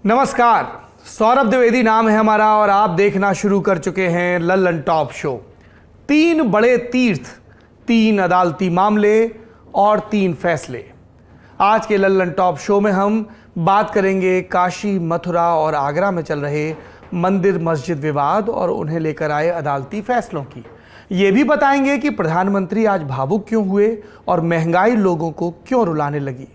नमस्कार, सौरभ द्विवेदी नाम है हमारा और आप देखना शुरू कर चुके हैं लल्लन टॉप शो। 3 बड़े तीर्थ, 3 अदालती मामले और 3 फैसले। आज के लल्लन टॉप शो में हम बात करेंगे काशी, मथुरा और आगरा में चल रहे मंदिर मस्जिद विवाद और उन्हें लेकर आए अदालती फैसलों की। ये भी बताएंगे कि प्रधानमंत्री आज भावुक क्यों हुए और महंगाई लोगों को क्यों रुलाने लगी।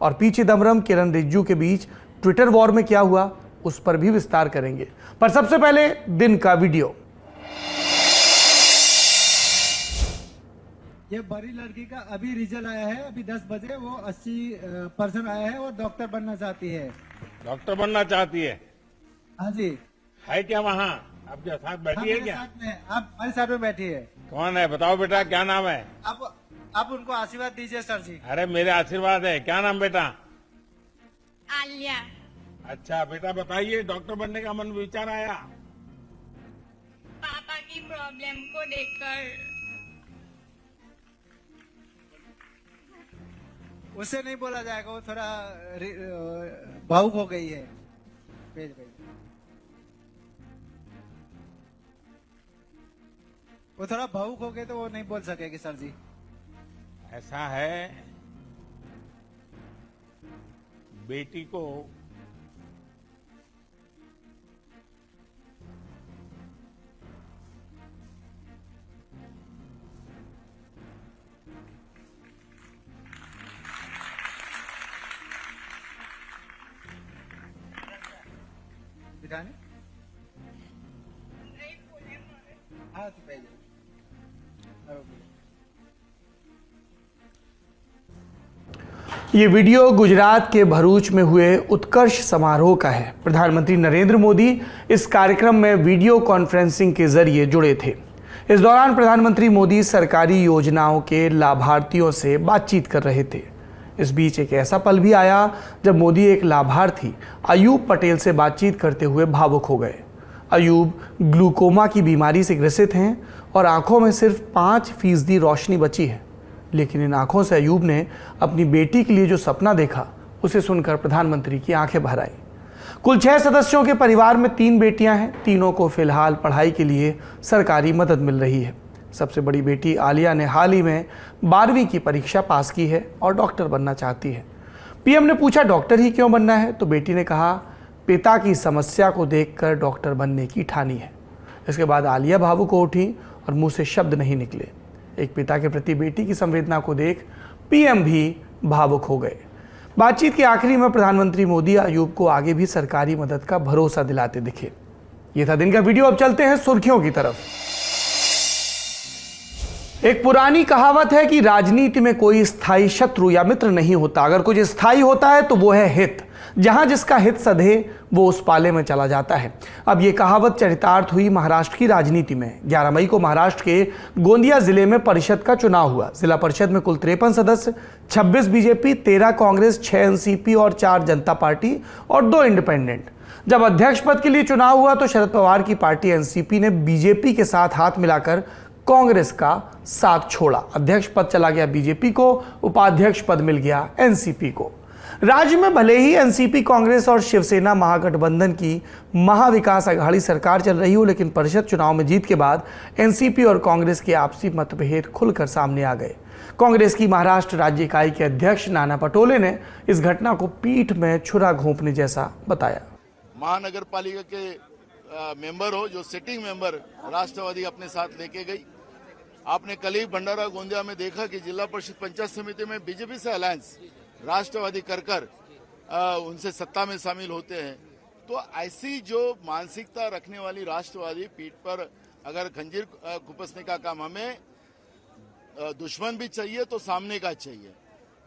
और पी चिदम्बरम, किरण रिजिजू के बीच ट्विटर वॉर में क्या हुआ, उस पर भी विस्तार करेंगे। पर सबसे पहले दिन का वीडियो। ये बड़ी लड़की का अभी रिजल्ट आया है, अभी 10 बजे। वो 80% आया है और डॉक्टर बनना चाहती है। डॉक्टर बनना चाहती है? हाँ जी। है क्या वहाँ आपके साथ बैठी है क्या? साथ में, आप हमारे साथ में बैठी है। कौन है बताओ बेटा, क्या नाम है? आप उनको आशीर्वाद दीजिए सर जी। अरे मेरे आशीर्वाद है। क्या नाम बेटा? आलिया। अच्छा बेटा बताइए, डॉक्टर बनने का मन विचार आया? पापा की प्रॉब्लम को देखकर। उससे नहीं बोला जाएगा, वो थोड़ा भावुक हो गई है। भेज वो थोड़ा भावुक हो गए तो वो नहीं बोल सकेगी सर जी। ऐसा है, बेटी को बिठाने। हाँ तो भेज। ये वीडियो गुजरात के भरूच में हुए उत्कर्ष समारोह का है। प्रधानमंत्री नरेंद्र मोदी इस कार्यक्रम में वीडियो कॉन्फ्रेंसिंग के जरिए जुड़े थे। इस दौरान प्रधानमंत्री मोदी सरकारी योजनाओं के लाभार्थियों से बातचीत कर रहे थे। इस बीच एक ऐसा पल भी आया जब मोदी एक लाभार्थी अयूब पटेल से बातचीत करते हुए भावुक हो गए। अयूब ग्लूकोमा की बीमारी से ग्रसित हैं और आंखों में सिर्फ 5% रोशनी बची है। लेकिन इन आंखों से अयूब ने अपनी बेटी के लिए जो सपना देखा, उसे सुनकर प्रधानमंत्री की आंखें भर आई। कुल 6 सदस्यों के परिवार में 3 बेटियां हैं। तीनों को फिलहाल पढ़ाई के लिए सरकारी मदद मिल रही है। सबसे बड़ी बेटी आलिया ने हाल ही में 12वीं की परीक्षा पास की है और डॉक्टर बनना चाहती है। पीएम ने पूछा डॉक्टर ही क्यों बनना है, तो बेटी ने कहा पिता की समस्या को देखकर डॉक्टर बनने की ठानी है। इसके बाद आलिया भावुक हो उठी और मुंह से शब्द नहीं निकले। एक पिता के प्रति बेटी की संवेदना को देख पीएम भी भावुक हो गए। बातचीत के आखिरी में प्रधानमंत्री मोदी अयूब को आगे भी सरकारी मदद का भरोसा दिलाते दिखे। यह था दिन का वीडियो। अब चलते हैं सुर्खियों की तरफ। एक पुरानी कहावत है कि राजनीति में कोई स्थायी शत्रु या मित्र नहीं होता। अगर कुछ स्थायी होता है तो वो है हित। जहां जिसका हित सधे वो उस पाले में चला जाता है। अब ये कहावत चरितार्थ हुई महाराष्ट्र की राजनीति में। 11 मई को महाराष्ट्र के गोंदिया जिले में परिषद का चुनाव हुआ। जिला परिषद में कुल 53 सदस्य, 26 बीजेपी, 13 कांग्रेस, 6 एनसीपी और 4 जनता पार्टी और 2 इंडिपेंडेंट। जब अध्यक्ष पद के लिए चुनाव हुआ तो शरद पवार की पार्टी एनसीपी ने बीजेपी के साथ हाथ मिलाकर कांग्रेस का साथ छोड़ा। अध्यक्ष पद चला गया बीजेपी को, उपाध्यक्ष पद मिल गया एनसीपी को। राज्य में भले ही एनसीपी, कांग्रेस और शिवसेना महागठबंधन की महाविकास अघाड़ी सरकार चल रही हो, लेकिन परिषद चुनाव में जीत के बाद एनसीपी और कांग्रेस के आपसी मतभेद खुलकर सामने आ गए। कांग्रेस की महाराष्ट्र राज्य इकाई के अध्यक्ष नाना पटोले ने इस घटना को पीठ में छुरा घोंपने जैसा बताया। महानगर पालिका के मेंबर हो, जो सिटिंग मेंबर राष्ट्रवादी अपने साथ लेके गई। आपने कल ही भंडारा गोंदिया में देखा कि जिला परिषद पंचायत समिति में बीजेपी से अलायंस राष्ट्रवादी कर उनसे सत्ता में शामिल होते हैं। तो ऐसी जो मानसिकता रखने वाली राष्ट्रवादी पीठ पर अगर खंजीर खुपसने का काम, हमें दुश्मन भी चाहिए तो सामने का चाहिए।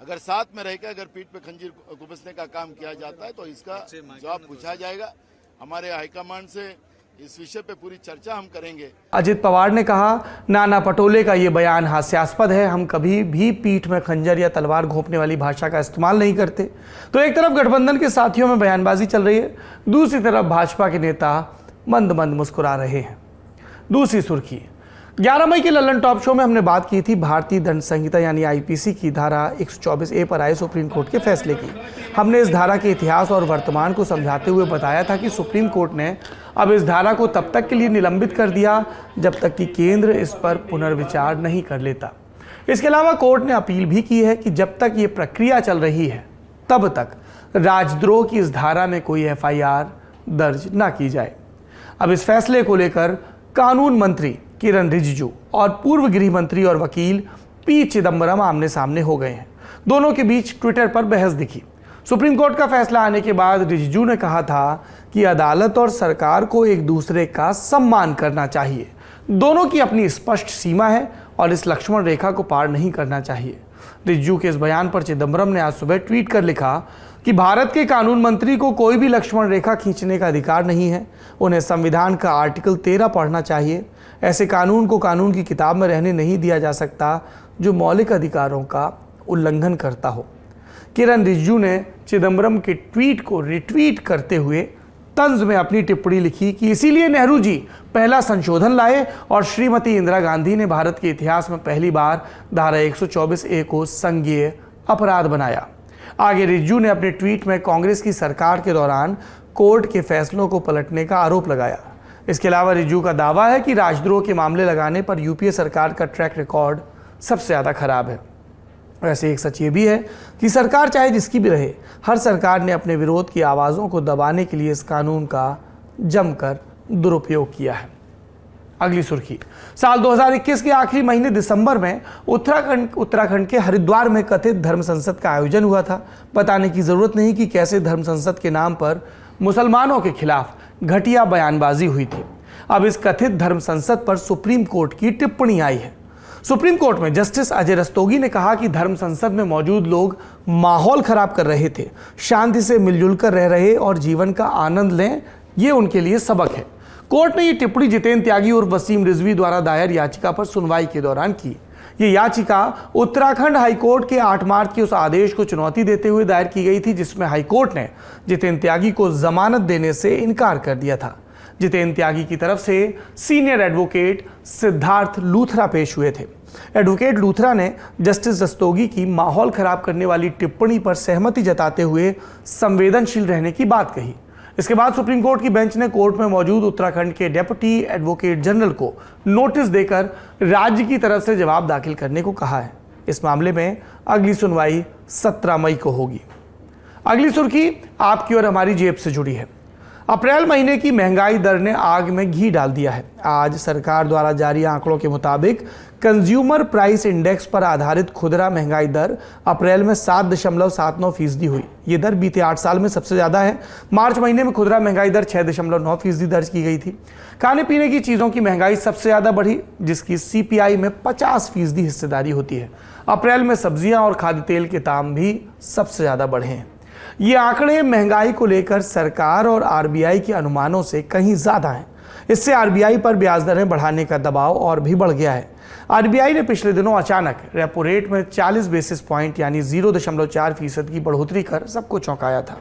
अगर साथ में रहकर अगर पीठ पे खंजीर खुपसने का काम किया जाता है तो इसका जवाब पूछा जाएगा। हमारे हाईकमान से इस विषय पे पूरी चर्चा हम करेंगे। अजित पवार ने कहा नाना पटोले का ये बयान हास्यास्पद है। हम कभी भी पीठ में खंजर या तलवार घोंपने वाली भाषा का इस्तेमाल नहीं करते। तो एक तरफ गठबंधन के साथियों में बयानबाजी चल रही है, दूसरी तरफ भाजपा के नेता मंद मंद मुस्कुरा रहे हैं। दूसरी सुर्खी, 11 मई के लल्लन टॉप शो में हमने बात की थी भारतीय दंड संहिता यानी आईपीसी की धारा 124A पर आए सुप्रीम कोर्ट के फैसले की। हमने इस धारा के इतिहास और वर्तमान को समझाते हुए बताया था कि सुप्रीम कोर्ट ने अब इस धारा को तब तक के लिए निलंबित कर दिया जब तक कि केंद्र इस पर पुनर्विचार नहीं कर लेता। इसके अलावा कोर्ट ने अपील भी की है कि जब तक ये प्रक्रिया चल रही है तब तक राजद्रोह की इस धारा में कोई FIR दर्ज ना की जाए। अब इस फैसले को लेकर कानून मंत्री किरण रिजिजू और पूर्व गृह मंत्री और वकील P चिदम्बरम आमने सामने हो गए हैं। दोनों के बीच ट्विटर पर बहस दिखी। सुप्रीम कोर्ट का फैसला आने के बाद रिजिजू ने कहा था कि अदालत और सरकार को एक दूसरे का सम्मान करना चाहिए। दोनों की अपनी स्पष्ट सीमा है और इस लक्ष्मण रेखा को पार नहीं करना चाहिए। रिजिजू के इस बयान पर चिदम्बरम ने आज सुबह ट्वीट कर लिखा कि भारत के कानून मंत्री को कोई भी लक्ष्मण रेखा खींचने का अधिकार नहीं है। उन्हें संविधान का आर्टिकल 13 पढ़ना चाहिए। ऐसे कानून को कानून की किताब में रहने नहीं दिया जा सकता जो मौलिक अधिकारों का उल्लंघन करता हो। किरण रिजिजू ने चिदम्बरम के ट्वीट को रिट्वीट करते हुए तंज में अपनी टिप्पणी लिखी कि इसीलिए नेहरू जी पहला संशोधन लाए और श्रीमती इंदिरा गांधी ने भारत के इतिहास में पहली बार धारा 124A को संज्ञेय अपराध बनाया। आगे रिजिजू ने अपने ट्वीट में कांग्रेस की सरकार के दौरान कोर्ट के फैसलों को पलटने का आरोप लगाया। इसके अलावा रिजिजू का दावा है कि राजद्रोह के मामले लगाने पर यूपीए सरकार का ट्रैक रिकॉर्ड सबसे ज़्यादा खराब है। वैसे एक सच ये भी है कि सरकार चाहे जिसकी भी रहे, हर सरकार ने अपने विरोध की आवाज़ों को दबाने के लिए इस कानून का जमकर दुरुपयोग किया है। अगली सुर्खी, साल 2021 के आखिरी महीने दिसंबर में उत्तराखंड के हरिद्वार में कथित धर्म संसद का आयोजन हुआ था। बताने की जरूरत नहीं कि कैसे धर्म संसद के नाम पर मुसलमानों के खिलाफ घटिया बयानबाजी हुई थी। अब इस कथित धर्म संसद पर सुप्रीम कोर्ट की टिप्पणी आई है। सुप्रीम कोर्ट में जस्टिस अजय रस्तोगी ने कहा कि धर्म संसद में मौजूद लोग माहौल खराब कर रहे थे, शांति से मिलजुल कर रह रहे और जीवन का आनंद लें, ये उनके लिए सबक है। कोर्ट ने ये टिप्पणी जितेंद्र त्यागी और वसीम रिजवी द्वारा दायर याचिका पर सुनवाई के दौरान की। ये याचिका उत्तराखंड हाईकोर्ट के 8 मार्च के उस आदेश को चुनौती देते हुए दायर की गई थी जिसमें हाईकोर्ट ने जितेंद्र त्यागी को जमानत देने से इनकार कर दिया था। जितेंद्र त्यागी की तरफ से सीनियर एडवोकेट सिद्धार्थ लूथरा पेश हुए थे। एडवोकेट लूथरा ने जस्टिस रस्तोगी की माहौल खराब करने वाली टिप्पणी पर सहमति जताते हुए संवेदनशील रहने की बात कही। इसके बाद सुप्रीम कोर्ट की बेंच ने कोर्ट में मौजूद उत्तराखंड के डेप्यूटी एडवोकेट जनरल को नोटिस देकर राज्य की तरफ से जवाब दाखिल करने को कहा है। इस मामले में अगली सुनवाई 17 मई को होगी। अगली सुर्खी आपकी और हमारी जेब से जुड़ी है। अप्रैल महीने की महंगाई दर ने आग में घी डाल दिया है। आज सरकार द्वारा जारी आंकड़ों के मुताबिक कंज्यूमर प्राइस इंडेक्स पर आधारित खुदरा महंगाई दर अप्रैल में 7.79% हुई। ये दर बीते 8 साल में सबसे ज़्यादा है। मार्च महीने में खुदरा महंगाई दर 6.9% दर्ज की गई थी। खाने पीने की चीज़ों की महंगाई सबसे ज़्यादा बढ़ी, जिसकी CPI में 50% हिस्सेदारी होती है। अप्रैल में सब्जियां और खाद्य तेल के दाम भी सबसे ज़्यादा बढ़े हैं। ये आंकड़े महंगाई को लेकर सरकार और RBI के अनुमानों से कहीं ज़्यादा हैं। इससे RBI पर ब्याज दरें बढ़ाने का दबाव और भी बढ़ गया है। RBI ने पिछले दिनों अचानक रेपो रेट में 40 बेसिस पॉइंट यानी 0.4% की बढ़ोतरी कर सबको चौंकाया था।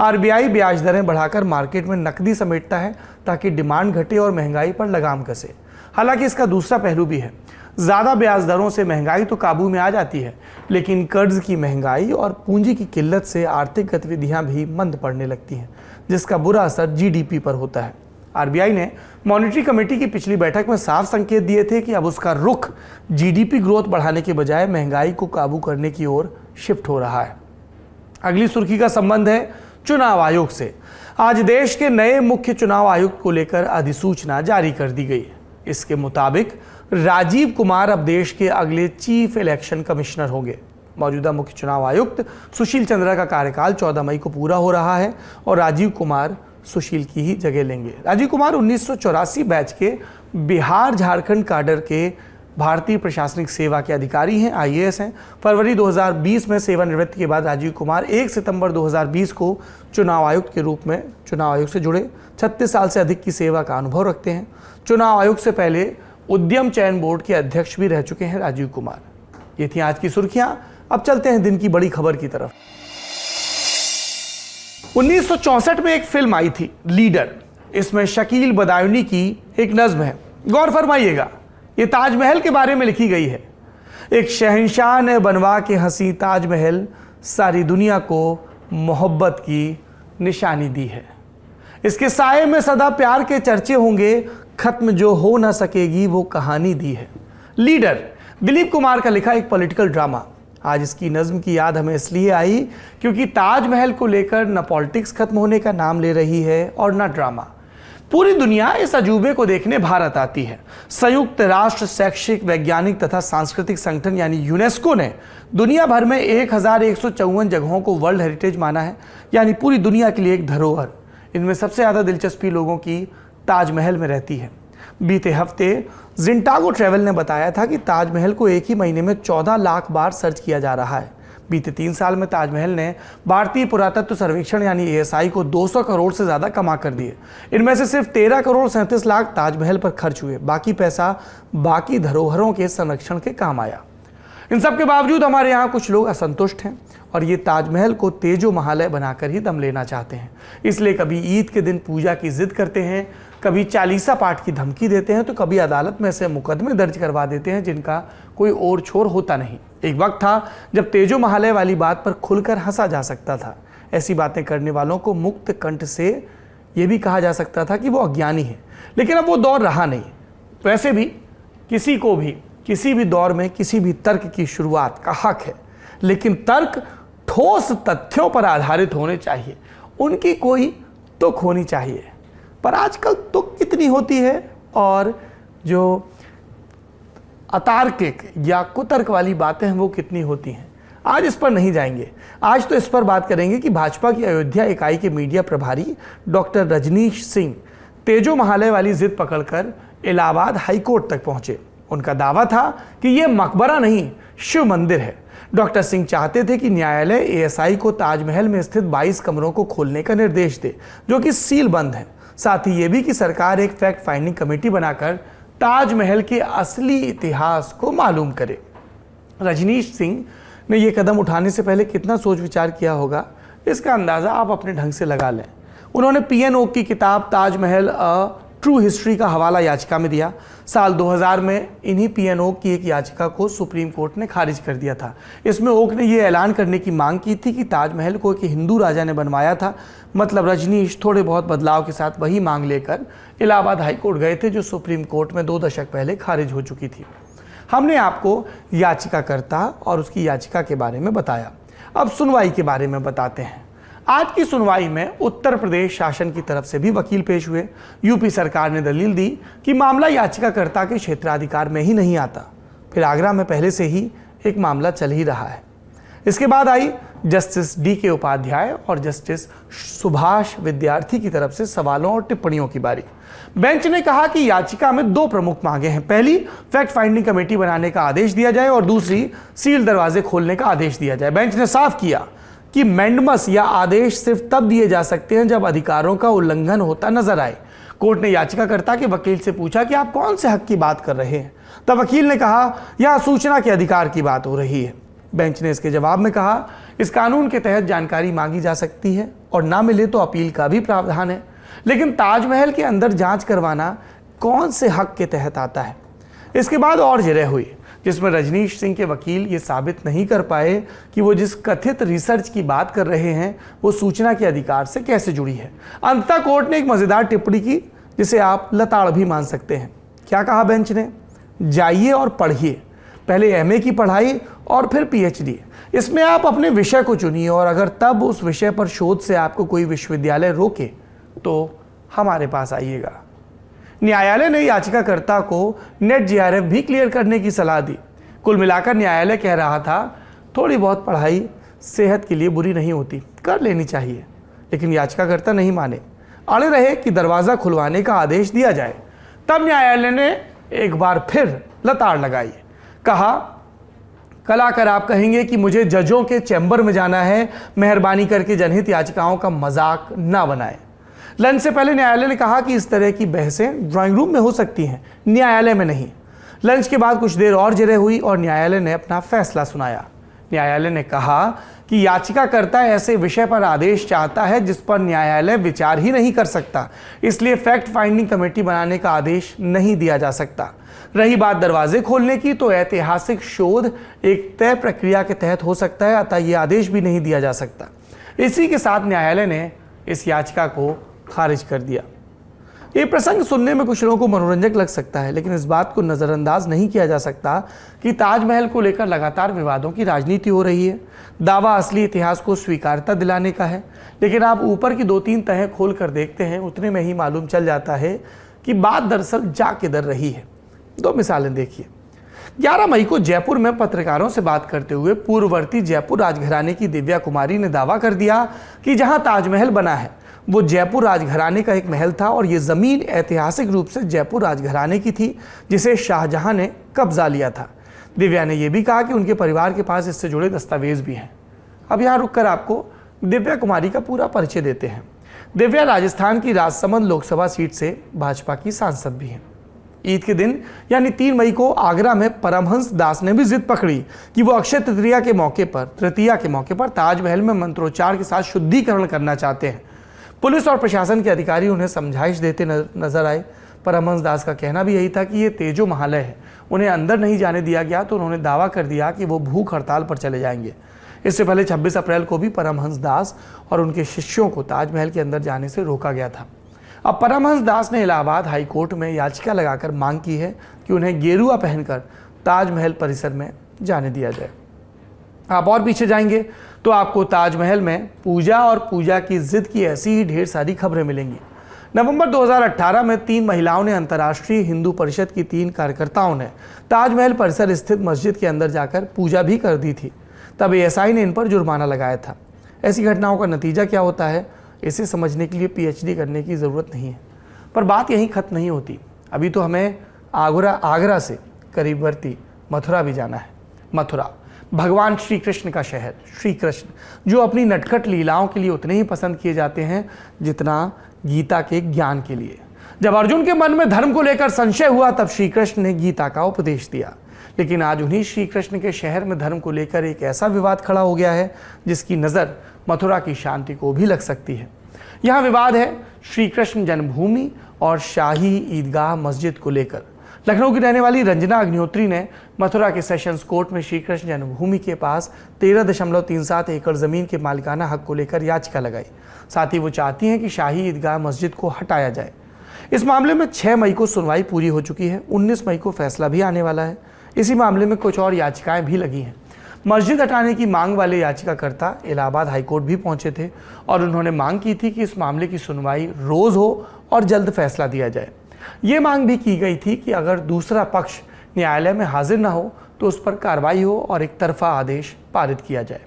RBI ब्याज दरें बढ़ाकर मार्केट में नकदी समेटता है ताकि डिमांड घटे और महंगाई पर लगाम कसे। हालांकि इसका दूसरा पहलू भी है। ज़्यादा ब्याज दरों से महंगाई तो काबू में आ जाती है, लेकिन कर्ज की महंगाई और पूंजी की किल्लत से आर्थिक गतिविधियां भी मंद पड़ने लगती हैं, जिसका बुरा असर GDP पर होता है। RBI ने मॉनेटरी कमेटी की पिछली बैठक में साफ संकेत दिए थे कि अब उसका रुख GDP ग्रोथ बढ़ाने के बजाय महंगाई को काबू करने की ओर शिफ्ट हो रहा है। अगली सुर्खी का संबंध है चुनाव आयोग से। आज देश के नए मुख्य चुनाव आयुक्त को लेकर अधिसूचना जारी कर दी गई है। इसके मुताबिक राजीव कुमार अब देश के अगले चीफ इलेक्शन कमिश्नर होंगे। मौजूदा मुख्य चुनाव आयुक्त सुशील चंद्रा का कार्यकाल 14 मई को पूरा हो रहा है और राजीव कुमार सुशील की ही जगह लेंगे। राजीव कुमार 1984 बैच के बिहार झारखंड काडर के भारतीय प्रशासनिक सेवा के अधिकारी हैं, IAS हैं। फरवरी 2020 में सेवानिवृत्ति के बाद राजीव कुमार 1 सितंबर 2020 को चुनाव आयुक्त के रूप में चुनाव आयोग से जुड़े। 36 साल से अधिक की सेवा का अनुभव रखते हैं। चुनाव आयोग से पहले उद्यम चयन बोर्ड के अध्यक्ष भी रह चुके हैं राजीव कुमार। ये थी आज की सुर्खियां। अब चलते हैं दिन की बड़ी खबर की तरफ। 1964 में एक फिल्म आई थी लीडर। इसमें शकील बदायूनी की एक नज्म है, गौर फरमाइएगा। ये ताजमहल के बारे में लिखी गई है। एक शहंशाह ने बनवा के हंसी ताजमहल सारी दुनिया को मोहब्बत की निशानी दी है। इसके साये में सदा प्यार के चर्चे होंगे, खत्म जो हो ना सकेगी वो कहानी दी है। लीडर दिलीप कुमार का लिखा एक पॉलिटिकल ड्रामा। आज इसकी नज्म की याद हमें इसलिए आई क्योंकि ताजमहल को लेकर न पॉलिटिक्स खत्म होने का नाम ले रही है और न ड्रामा। पूरी दुनिया इस अजूबे को देखने भारत आती है। संयुक्त राष्ट्र शैक्षिक, वैज्ञानिक तथा सांस्कृतिक संगठन यानी यूनेस्को ने दुनिया भर में 1154 जगहों को वर्ल्ड हेरिटेज माना है, यानी पूरी दुनिया के लिए एक धरोहर। इनमें सबसे ज़्यादा दिलचस्पी लोगों की ताजमहल में रहती है। बीते हफ्ते जिंटागो ट्रैवल ने बताया था कि ताजमहल को एक ही महीने में 14 लाख बार सर्च किया जा रहा है। बीते 3 साल में ताजमहल ने भारतीय पुरातत्व सर्वेक्षण यानी ASI को 200 करोड़ से ज़्यादा कमा कर दिए। इनमें से सिर्फ 13 करोड़ 37 लाख ताजमहल पर खर्च हुए। बाकी पैसा बाकी धरोहरों के संरक्षण के काम आया। इन सब के बावजूद हमारे यहाँ कुछ लोग असंतुष्ट हैं और ये ताजमहल को तेजो महालय बनाकर ही दम लेना चाहते हैं। इसलिए कभी ईद के दिन पूजा की जिद करते हैं, कभी चालीसा पाठ की धमकी देते हैं, तो कभी अदालत में से मुकदमे दर्ज करवा देते हैं जिनका कोई और छोर होता नहीं। एक वक्त था जब तेजो महालय वाली बात पर खुलकर हंसा जा सकता था। ऐसी बातें करने वालों को मुक्त कंठ से ये भी कहा जा सकता था कि वो अज्ञानी है, लेकिन अब वो दौर रहा नहीं। वैसे भी किसी को भी किसी भी दौर में किसी भी तर्क की शुरुआत का हक है, लेकिन तर्क ठोस तथ्यों पर आधारित होने चाहिए, उनकी कोई तुक होनी चाहिए। पर आजकल तुक कितनी होती है और जो अतार्किक या कुतर्क वाली बातें हैं वो कितनी होती हैं। आज इस पर नहीं जाएंगे। आज तो इस पर बात करेंगे कि भाजपा की अयोध्या इकाई के मीडिया प्रभारी डॉक्टर रजनीश सिंह तेजो महालय वाली जिद पकड़कर इलाहाबाद हाईकोर्ट तक पहुंचे। उनका दावा था कि यह मकबरा नहीं, शिव मंदिर है। डॉक्टर सिंह चाहते थे कि न्यायालय ASI को ताजमहल में स्थित 22 कमरों को खोलने का निर्देश दे जो कि सील बंद है। साथ ही ये भी कि सरकार एक फैक्ट फाइंडिंग कमेटी बनाकर ताजमहल के असली इतिहास को मालूम करे। रजनीश सिंह ने यह कदम उठाने से पहले कितना सोच विचार किया होगा, इसका अंदाज़ा आप अपने ढंग से लगा लें। उन्होंने PN ओक की किताब ताजमहल ट्रू हिस्ट्री का हवाला याचिका में दिया। साल 2000 में इन्हीं PN ओक की एक याचिका को सुप्रीम कोर्ट ने खारिज कर दिया था। इसमें ओक ने यह ऐलान करने की मांग की थी कि ताजमहल को एक हिंदू राजा ने बनवाया था। मतलब रजनीश थोड़े बहुत बदलाव के साथ वही मांग लेकर इलाहाबाद हाईकोर्ट गए थे जो सुप्रीम कोर्ट में 2 दशक पहले खारिज हो चुकी थी। हमने आपको याचिकाकर्ता और उसकी याचिका के बारे में बताया। अब सुनवाई के बारे में बताते हैं। आज की सुनवाई में उत्तर प्रदेश शासन की तरफ से भी वकील पेश हुए। यूपी सरकार ने दलील दी कि मामला याचिकाकर्ता के क्षेत्राधिकार में ही नहीं आता। फिर आगरा में पहले से ही एक मामला चल ही रहा है। इसके बाद आई जस्टिस DK उपाध्याय और जस्टिस सुभाष विद्यार्थी की तरफ से सवालों और टिप्पणियों की बारी। बेंच ने कहा कि याचिका में 2 प्रमुख मांगे हैं। पहली, फैक्ट फाइंडिंग कमेटी बनाने का आदेश दिया जाए और दूसरी, सील दरवाजे खोलने का आदेश दिया जाए। बेंच ने साफ किया कि मैंडमस या आदेश सिर्फ तब दिए जा सकते हैं जब अधिकारों का उल्लंघन होता नजर आए। कोर्ट ने याचिकाकर्ता के वकील से पूछा कि आप कौन से हक की बात कर रहे हैं। तब वकील ने कहा, यह सूचना के अधिकार की बात हो रही है। बेंच ने इसके जवाब में कहा, इस कानून के तहत जानकारी मांगी जा सकती है और ना मिले तो अपील का भी प्रावधान है, लेकिन ताजमहल के अंदर जांच करवाना कौन से हक के तहत आता है। इसके बाद और जिरह हुई जिसमें रजनीश सिंह के वकील ये साबित नहीं कर पाए कि वो जिस कथित रिसर्च की बात कर रहे हैं वो सूचना के अधिकार से कैसे जुड़ी है। अंततः कोर्ट ने एक मजेदार टिप्पणी की जिसे आप लताड़ भी मान सकते हैं। क्या कहा बेंच ने? जाइए और पढ़िए, पहले MA की पढ़ाई और फिर PhD। इसमें आप अपने विषय को चुनिए और अगर तब उस विषय पर शोध से आपको कोई विश्वविद्यालय रोके तो हमारे पास आइएगा। न्यायालय ने याचिकाकर्ता को नेट JRF भी क्लियर करने की सलाह दी। कुल मिलाकर न्यायालय कह रहा था थोड़ी बहुत पढ़ाई सेहत के लिए बुरी नहीं होती, कर लेनी चाहिए, लेकिन याचिकाकर्ता नहीं माने, अड़े रहे कि दरवाज़ा खुलवाने का आदेश दिया जाए। तब न्यायालय ने एक बार फिर लताड़ लगाई। कहा, कल आकर आप कहेंगे कि मुझे जजों के चैम्बर में जाना है, मेहरबानी करके जनहित याचिकाओं का मजाक ना बनाएं। लंच से पहले न्यायालय ने कहा कि इस तरह की बहसें ड्राइंग रूम में हो सकती हैं, न्यायालय में नहीं। लंच के बाद कुछ देर और जिरह हुई और न्यायालय ने अपना फैसला सुनाया। न्यायालय ने कहा कि याचिकाकर्ता ऐसे विषय पर आदेश चाहता है जिस पर न्यायालय विचार ही नहीं कर सकता, इसलिए फैक्ट फाइंडिंग कमेटी बनाने का आदेश नहीं दिया जा सकता। रही बात दरवाजे खोलने की, तो ऐतिहासिक शोध एक तय प्रक्रिया के तहत हो सकता है, अतः यह आदेश भी नहीं दिया जा सकता। इसी के साथ न्यायालय ने इस याचिका को खारिज कर दिया। ये प्रसंग सुनने में कुछ लोगों को मनोरंजक लग सकता है, लेकिन इस बात को नज़रअंदाज नहीं किया जा सकता कि ताजमहल को लेकर लगातार विवादों की राजनीति हो रही है। दावा असली इतिहास को स्वीकारता दिलाने का है, लेकिन आप ऊपर की 2-3 तहें खोल कर देखते हैं, उतने में ही मालूम चल जाता है कि बात दरअसल जा किधर रही है। 2 मिसालें देखिए। 11 मई को जयपुर में पत्रकारों से बात करते हुए पूर्ववर्ती जयपुर राजघराने की दिव्या कुमारी ने दावा कर दिया कि जहां ताजमहल बना है वो जयपुर राजघराने का एक महल था और ये ज़मीन ऐतिहासिक रूप से जयपुर राजघराने की थी, जिसे शाहजहां ने कब्जा लिया था। दिव्या ने यह भी कहा कि उनके परिवार के पास इससे जुड़े दस्तावेज भी हैं। अब यहाँ रुककर आपको दिव्या कुमारी का पूरा परिचय देते हैं। दिव्या राजस्थान की राजसमंद लोकसभा सीट से भाजपा की सांसद भी हैं। ईद के दिन यानी 3 मई को आगरा में परमहंस दास ने भी जिद पकड़ी कि वो अक्षय तृतीया के मौके पर ताजमहल में मंत्रोच्चार के साथ शुद्धिकरण करना चाहते हैं। पुलिस और प्रशासन के अधिकारी उन्हें समझाइश देते नजर आए। परमहंस दास का कहना भी यही था कि ये तेजो महालय है, उन्हें अंदर नहीं जाने दिया गया, तो उन्होंने दावा कर दिया कि वो भूख हड़ताल पर चले जाएंगे। इससे पहले 26 अप्रैल को भी परमहंस दास और उनके शिष्यों को ताजमहल के अंदर जाने से रोका गया था। अब परमहंस दास ने इलाहाबाद हाई कोर्ट में याचिका लगाकर मांग की है कि उन्हें गेरुआ पहनकर ताजमहल परिसर में जाने दिया जाए। आप और पीछे जाएंगे तो आपको ताजमहल में पूजा और पूजा की जिद की ऐसी ही ढेर सारी खबरें मिलेंगी। नवंबर 2018 में 3 महिलाओं ने अंतर्राष्ट्रीय हिंदू परिषद की 3 कार्यकर्ताओं ने ताजमहल परिसर स्थित मस्जिद के अंदर जाकर पूजा भी कर दी थी। तब एएसआई ने इन पर जुर्माना लगाया था। ऐसी घटनाओं का नतीजा क्या होता है, इसे समझने के लिए पीएचडी करने की ज़रूरत नहीं है। पर बात यहीं ख़त्म नहीं होती। अभी तो हमें आगरा से करीबवर्ती मथुरा भी जाना है। मथुरा भगवान श्री कृष्ण का शहर। श्री कृष्ण जो अपनी नटखट लीलाओं के लिए उतने ही पसंद किए जाते हैं जितना गीता के ज्ञान के लिए। जब अर्जुन के मन में धर्म को लेकर संशय हुआ, तब श्री कृष्ण ने गीता का उपदेश दिया। लेकिन आज उन्हीं श्री कृष्ण के शहर में धर्म को लेकर एक ऐसा विवाद खड़ा हो गया है जिसकी नज़र मथुरा की शांति को भी लग सकती है। यहाँ विवाद है श्री कृष्ण जन्मभूमि और शाही ईदगाह मस्जिद को लेकर। लखनऊ की रहने वाली रंजना अग्निहोत्री ने मथुरा के सेशंस कोर्ट में श्री कृष्ण जन्मभूमि के पास 13.37 एकड़ ज़मीन के मालिकाना हक को लेकर याचिका लगाई। साथ ही वो चाहती हैं कि शाही ईदगाह मस्जिद को हटाया जाए। इस मामले में 6 मई को सुनवाई पूरी हो चुकी है। 19 मई को फैसला भी आने वाला है। इसी मामले में कुछ और याचिकाएं भी लगी हैं। मस्जिद हटाने की मांग वाले याचिकाकर्ता इलाहाबाद हाईकोर्ट भी पहुंचे थे और उन्होंने मांग की थी कि इस मामले की सुनवाई रोज़ हो और जल्द फैसला दिया जाए। ये मांग भी की गई थी कि अगर दूसरा पक्ष न्यायालय में हाजिर न हो तो उस पर कार्रवाई हो और एक तरफा आदेश पारित किया जाए।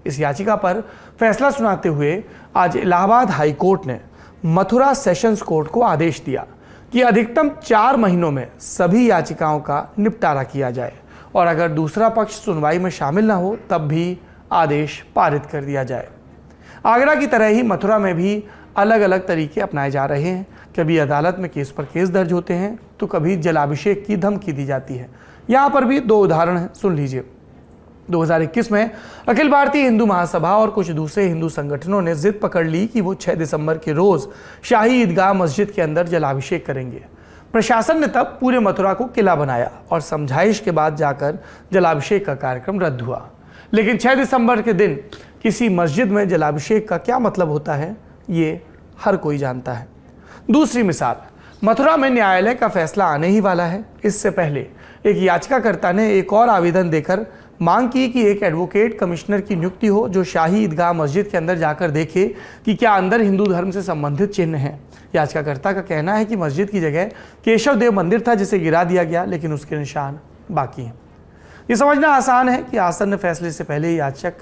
इस याचिका पर फैसला सुनाते हुए आज इलाहाबाद हाई कोर्ट ने मथुरा सेशंस कोर्ट को आदेश दिया कि अधिकतम 4 महीनों में सभी याचिकाओं का निपटारा किया जाए और अगर दूसरा पक्ष सुनवाई में शामिल न हो तब भी आदेश पारित कर दिया जाए। आगरा की तरह ही मथुरा में भी अलग अलग तरीके अपनाए जा रहे हैं। कभी अदालत में केस पर केस दर्ज होते हैं तो कभी जलाभिषेक की धमकी दी जाती है। यहाँ पर भी 2 उदाहरण हैं, सुन लीजिए। 2021 में अखिल भारतीय हिंदू महासभा और कुछ दूसरे हिंदू संगठनों ने जिद पकड़ ली कि वो 6 दिसंबर के रोज शाही ईदगाह मस्जिद के अंदर जलाभिषेक करेंगे। प्रशासन ने तब पूरे मथुरा को किला बनाया और समझाइश के बाद जाकर जलाभिषेक का कार्यक्रम रद्द हुआ। लेकिन 6 दिसंबर के दिन किसी मस्जिद में जलाभिषेक का क्या मतलब होता है, ये हर कोई जानता है। दूसरी मिसाल, मथुरा में न्यायालय का फैसला आने ही वाला है। इससे पहले एक याचिकाकर्ता ने एक और आवेदन देकर मांग की कि एक एडवोकेट कमिश्नर की नियुक्ति हो जो शाही ईदगाह मस्जिद के अंदर जाकर देखे कि क्या अंदर हिंदू धर्म से संबंधित चिन्ह हैं। याचिकाकर्ता का कहना है कि मस्जिद की जगह केशव देव मंदिर था जिसे गिरा दिया गया, लेकिन उसके निशान बाकी हैं। ये समझना आसान है कि आसन्न फैसले से पहले याचक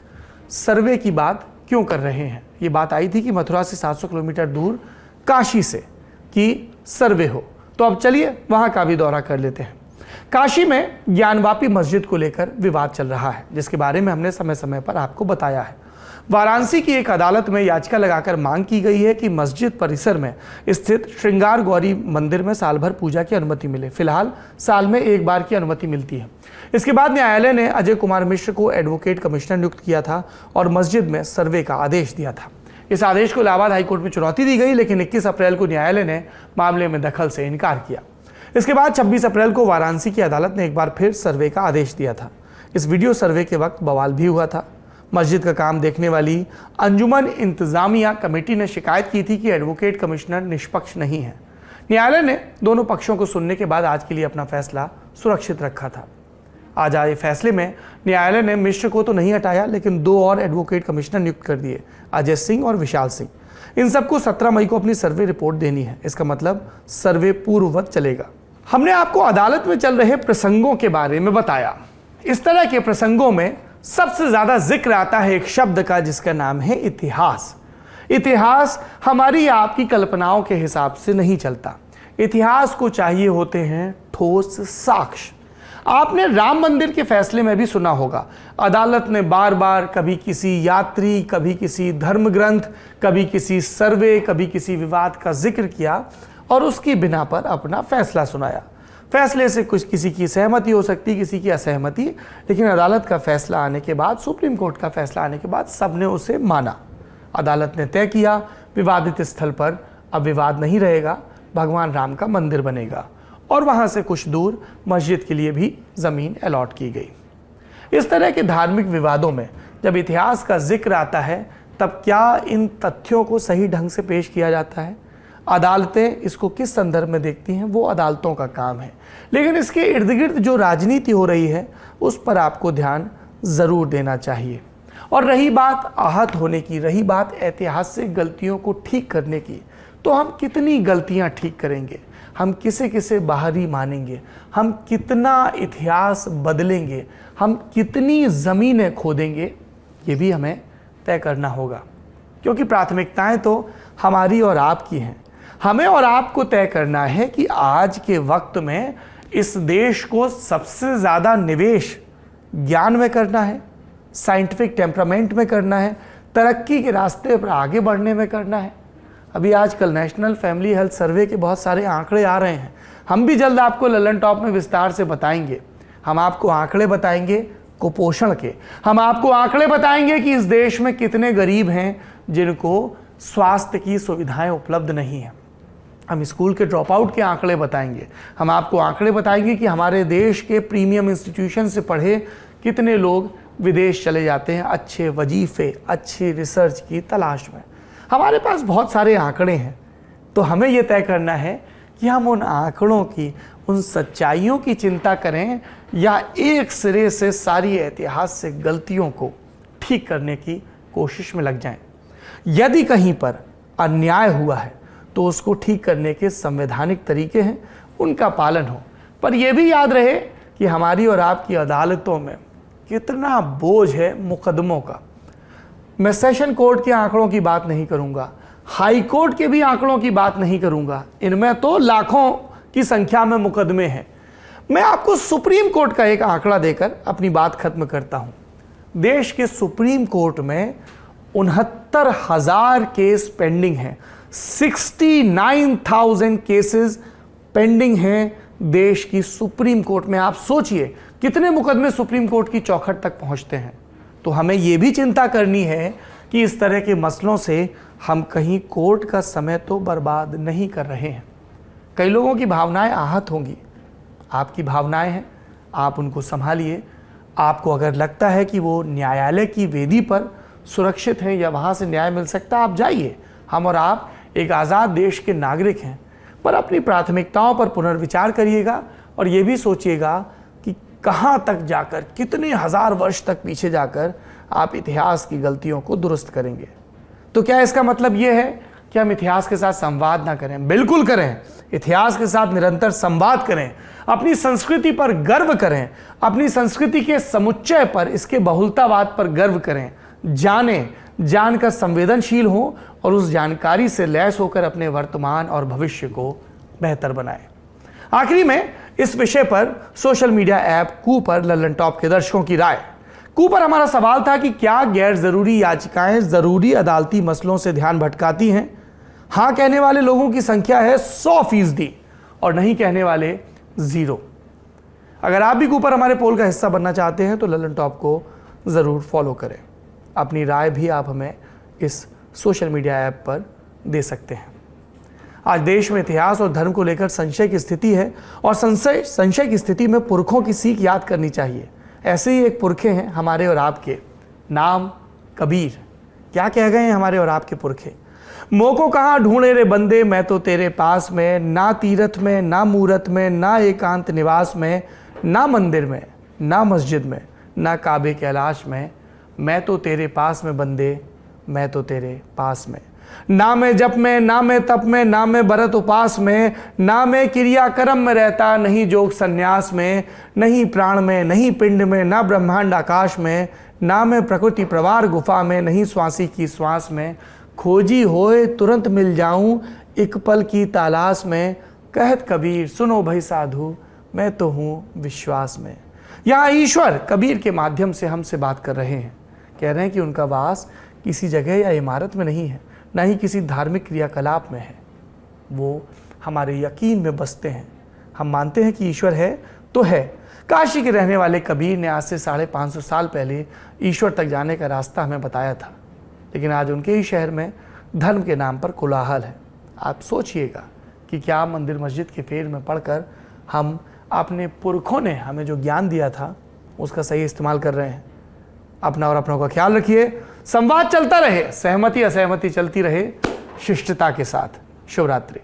सर्वे की बात क्यों कर रहे हैं। ये बात आई थी कि मथुरा से 700 किलोमीटर दूर काशी से कि सर्वे हो, तो अब चलिए वहाँ का भी दौरा कर लेते हैं। काशी में ज्ञानवापी मस्जिद को लेकर विवाद चल रहा है, जिसके बारे में हमने समय समय पर आपको बताया है। वाराणसी की एक अदालत में याचिका लगाकर मांग की गई है कि मस्जिद परिसर में स्थित श्रृंगार गौरी मंदिर में साल भर पूजा की अनुमति मिले। फिलहाल साल में एक बार की अनुमति मिलती है। इसके बाद न्यायालय ने अजय कुमार मिश्र को एडवोकेट कमिश्नर नियुक्त किया था और मस्जिद में सर्वे का आदेश दिया था। इस आदेश को इलाहाबाद हाईकोर्ट में चुनौती दी गई, लेकिन 21 अप्रैल को न्यायालय ने मामले में दखल से इनकार किया। इसके बाद 26 अप्रैल को वाराणसी की अदालत ने एक बार फिर सर्वे का आदेश दिया था। इस वीडियो सर्वे के वक्त बवाल भी हुआ था। मस्जिद का काम देखने वाली अंजुमन इंतजामिया कमेटी ने शिकायत की थी कि एडवोकेट कमिश्नर निष्पक्ष नहीं है। न्यायालय ने दोनों पक्षों को सुनने के बाद आज के लिए अपना फैसला सुरक्षित रखा था। आज आए फैसले में न्यायालय ने मिश्र को तो नहीं हटाया, लेकिन 2 और एडवोकेट कमिश्नर नियुक्त कर दिए, अजय सिंह और विशाल सिंह। इन सबको 17 मई को अपनी सर्वे रिपोर्ट देनी है। इसका मतलब सर्वे पूर्ववत चलेगा। हमने आपको अदालत में चल रहे प्रसंगों के बारे में बताया। इस तरह के प्रसंगों में सबसे ज्यादा जिक्र आता है एक शब्द का, जिसका नाम है इतिहास। इतिहास हमारी या आपकी कल्पनाओं के हिसाब से नहीं चलता। इतिहास को चाहिए होते हैं ठोस साक्ष्य। आपने राम मंदिर के फैसले में भी सुना होगा, अदालत ने बार बार कभी किसी यात्री, कभी किसी धर्म ग्रंथ, कभी किसी सर्वे, कभी किसी विवाद का जिक्र किया और उसकी बिना पर अपना फैसला सुनाया। फैसले से कुछ किसी की सहमति हो सकती, किसी की असहमति, लेकिन अदालत का फैसला आने के बाद, सुप्रीम कोर्ट का फैसला आने के बाद सबने उसे माना। अदालत ने तय किया विवादित स्थल पर अब विवाद नहीं रहेगा, भगवान राम का मंदिर बनेगा और वहां से कुछ दूर मस्जिद के लिए भी जमीन अलॉट की गई। इस तरह के धार्मिक विवादों में जब इतिहास का जिक्र आता है, तब क्या इन तथ्यों को सही ढंग से पेश किया जाता है? अदालतें इसको किस संदर्भ में देखती हैं, वो अदालतों का काम है। लेकिन इसके इर्द गिर्द जो राजनीति हो रही है, उस पर आपको ध्यान ज़रूर देना चाहिए। और रही बात आहत होने की, रही बात ऐतिहासिक गलतियों को ठीक करने की, तो हम कितनी गलतियां ठीक करेंगे, हम किसे किसे बाहरी मानेंगे, हम कितना इतिहास बदलेंगे, हम कितनी ज़मीनें खोदेंगे, ये भी हमें तय करना होगा। क्योंकि प्राथमिकताएं तो हमारी और आपकी हैं। हमें और आपको तय करना है कि आज के वक्त में इस देश को सबसे ज़्यादा निवेश ज्ञान में करना है, साइंटिफिक टेम्परामेंट में करना है, तरक्की के रास्ते पर आगे बढ़ने में करना है। अभी आजकल नेशनल फैमिली हेल्थ सर्वे के बहुत सारे आंकड़े आ रहे हैं। हम भी जल्द आपको ललन टॉप में विस्तार से बताएंगे। हम आपको आंकड़े बताएंगे कुपोषण के, हम आपको आंकड़े बताएंगे कि इस देश में कितने गरीब हैं जिनको स्वास्थ्य की सुविधाएं उपलब्ध नहीं हैं। हम स्कूल के ड्रॉप आउट के आंकड़े बताएंगे। हम आपको आंकड़े बताएंगे कि हमारे देश के प्रीमियम इंस्टीट्यूशन से पढ़े कितने लोग विदेश चले जाते हैं अच्छे वजीफे, अच्छी रिसर्च की तलाश में। हमारे पास बहुत सारे आंकड़े हैं, तो हमें यह तय करना है कि हम उन आंकड़ों की, उन सच्चाइयों की चिंता करें या एक सिरे से सारी ऐतिहासिक गलतियों को ठीक करने की कोशिश में लग जाएं। यदि कहीं पर अन्याय हुआ है तो उसको ठीक करने के संवैधानिक तरीके हैं, उनका पालन हो। पर यह भी याद रहे कि हमारी और आपकी अदालतों में कितना बोझ है मुकदमों का। मैं सेशन कोर्ट के आंकड़ों की बात नहीं करूंगा, हाई कोर्ट के भी आंकड़ों की बात नहीं करूंगा, इनमें तो लाखों की संख्या में मुकदमे हैं। मैं आपको सुप्रीम कोर्ट का एक आंकड़ा देकर अपनी बात खत्म करता हूं। देश के सुप्रीम कोर्ट में 69,000 केस पेंडिंग हैं। 69,000 केसेस पेंडिंग हैं देश की सुप्रीम कोर्ट में। आप सोचिए कितने मुकदमे सुप्रीम कोर्ट की चौखट तक पहुंचते हैं। तो हमें यह भी चिंता करनी है कि इस तरह के मसलों से हम कहीं कोर्ट का समय तो बर्बाद नहीं कर रहे हैं। कई लोगों की भावनाएं आहत होंगी, आपकी भावनाएं हैं, आप उनको संभालिए। आपको अगर लगता है कि वो न्यायालय की वेदी पर सुरक्षित हैं या वहाँ से न्याय मिल सकता है, आप जाइए। हम और आप एक आज़ाद देश के नागरिक हैं, पर अपनी प्राथमिकताओं पर पुनर्विचार करिएगा और ये भी सोचिएगा कि कहाँ तक जाकर, कितने हजार वर्ष तक पीछे जाकर आप इतिहास की गलतियों को दुरुस्त करेंगे। तो क्या इसका मतलब ये है कि हम इतिहास के साथ संवाद ना करें? बिल्कुल करें, इतिहास के साथ निरंतर संवाद करें, अपनी संस्कृति पर गर्व करें, अपनी संस्कृति के समुच्चय पर, इसके बहुलतावाद पर गर्व करें, जानें, जानकर संवेदनशील हो और उस जानकारी से लैस होकर अपने वर्तमान और भविष्य को बेहतर बनाएं। आखिरी में इस विषय पर सोशल मीडिया ऐप कू पर लल्लन टॉप के दर्शकों की राय। कू पर हमारा सवाल था कि क्या गैर जरूरी याचिकाएं जरूरी अदालती मसलों से ध्यान भटकाती हैं? हाँ कहने वाले लोगों की संख्या है 100% और नहीं कहने वाले 0। अगर आप भी कू पर हमारे पोल का हिस्सा बनना चाहते हैं तो लल्लन टॉप को ज़रूर फॉलो करें। अपनी राय भी आप हमें इस सोशल मीडिया ऐप पर दे सकते हैं। आज देश में इतिहास और धर्म को लेकर संशय की स्थिति है और संशय की स्थिति में पुरखों की सीख याद करनी चाहिए। ऐसे ही एक पुरखे हैं हमारे और आपके, नाम कबीर। क्या कह गए हैं हमारे और आपके पुरखे? मोको कहाँ ढूंढे रे बंदे, मैं तो तेरे पास में, ना तीरथ में ना मूरत में ना एकांत निवास में, ना मंदिर में ना मस्जिद में ना काबे कैलाश में, मैं तो तेरे पास में बंदे, मैं तो तेरे पास में। ना मैं जप में ना मैं तप में ना मैं भरत उपास में, ना मैं क्रिया कर्म में रहता, नहीं जोग संन्यास में, नहीं प्राण में नहीं पिंड में ना ब्रह्मांड आकाश में, ना मैं प्रकृति प्रवार गुफा में नहीं श्वासी की श्वास में, खोजी होए तुरंत मिल जाऊं एक पल की तलाश में, कहत कबीर सुनो भाई साधु, मैं तो हूँ विश्वास में। यहाँ ईश्वर कबीर के माध्यम से हमसे बात कर रहे हैं। कह रहे हैं कि उनका वास किसी जगह या इमारत में नहीं है, ना ही किसी धार्मिक क्रियाकलाप में है। वो हमारे यकीन में बसते हैं। हम मानते हैं कि ईश्वर है तो है। काशी के रहने वाले कबीर ने आज से 550 साल पहले ईश्वर तक जाने का रास्ता हमें बताया था, लेकिन आज उनके ही शहर में धर्म के नाम पर कोलाहल है। आप सोचिएगा कि क्या मंदिर मस्जिद के फेर में पढ़कर हम अपने पुरखों ने हमें जो ज्ञान दिया था उसका सही इस्तेमाल कर रहे हैं? अपना और अपनों का ख्याल रखिए। संवाद चलता रहे, सहमति असहमति चलती रहे शिष्टता के साथ। शुभ रात्रि।